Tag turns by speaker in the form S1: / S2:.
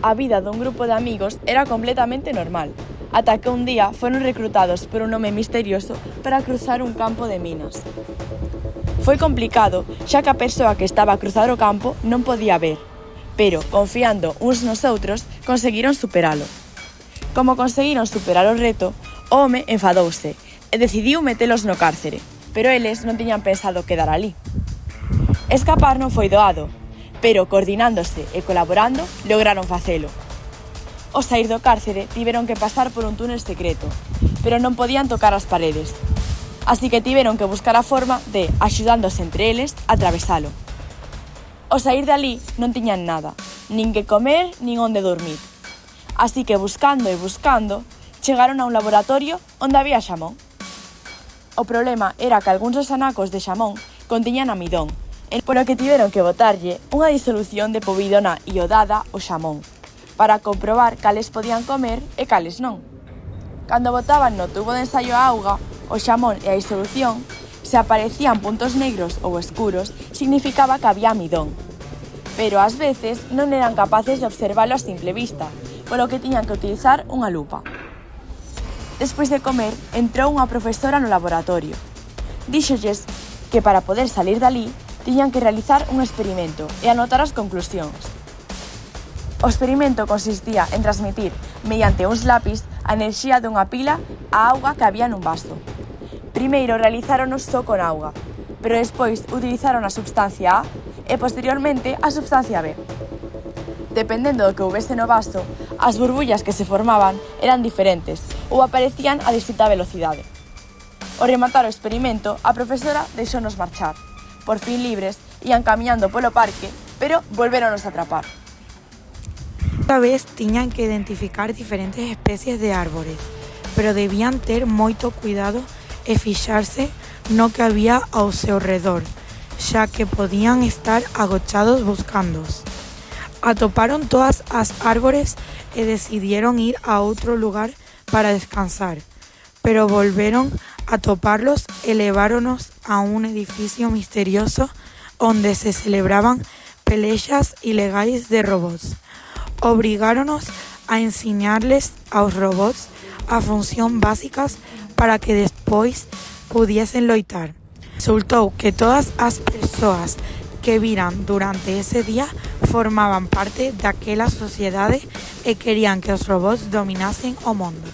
S1: A vida dun grupo de amigos era completamente normal, ata que un día foron reclutados por un home misterioso para cruzar un campo de minas. Foi complicado, xa que a persoa que estaba a cruzar o campo non podía ver, pero, confiando uns nos outros, conseguiron superalo. Como conseguiron superar o reto, o home enfadouse e decidiu metelos no cárcere, pero eles non tiñan pensado quedar ali. Escapar non foi doado, pero coordinándose e colaborando, lograron facelo. Ao saír do cárcere, tiveron que pasar por un túnel secreto, pero non podían tocar as paredes. Así que tiveron que buscar a forma de, axudándose entre eles, atravesalo. Ao saír de ali, non tiñan nada, nin que comer, nin onde dormir. Así que buscando e buscando, chegaron a un laboratorio onde había xamón. O problema era que algúns dos anacos de xamón contiñan amidón, polo que tiveron que botarlle unha disolución de povidona iodada ao xamón, para comprobar cales podían comer e cales non. Cando botaban no tubo de ensaio a auga, o xamón e a disolución, se aparecían puntos negros ou escuros, significaba que había amidón. Pero ás veces non eran capaces de observalo a simple vista, polo que tiñan que utilizar unha lupa. Despois de comer, entrou unha profesora no laboratorio. Díxolles que para poder salir dali, tiñan que realizar un experimento e anotar as conclusións. O experimento consistía en transmitir, mediante uns lápis, a enerxía dunha pila á auga que había nun vaso. Primeiro realizáronos só con auga, pero despois utilizaron a substancia A e posteriormente a substancia B. Dependendo do que houbese no vaso, as burbullas que se formaban eran diferentes ou aparecían a distinta velocidade. Ao rematar o experimento, a profesora deixounos marchar. Por fin libres, ian camiñando polo parque, pero volvéronos a atrapar.
S2: Esta vez tiñan que identificar diferentes especies de árbores, pero debían ter moito cuidado e fixarse no que había ao seu redor, xa que podían estar agochados buscándoos. Atoparon todas as árbores e decidieron ir a outro lugar para descansar, pero volveron a toparlos e leváronos a un edificio misterioso onde se celebraban pelexas ilegais de robots. Obrigáronos a ensiñarles aos robots a función básicas para que despois pudiesen loitar. Resultou que todas as persoas que viran durante ese día formaban parte daquela sociedade e querían que os robots dominasen o mundo.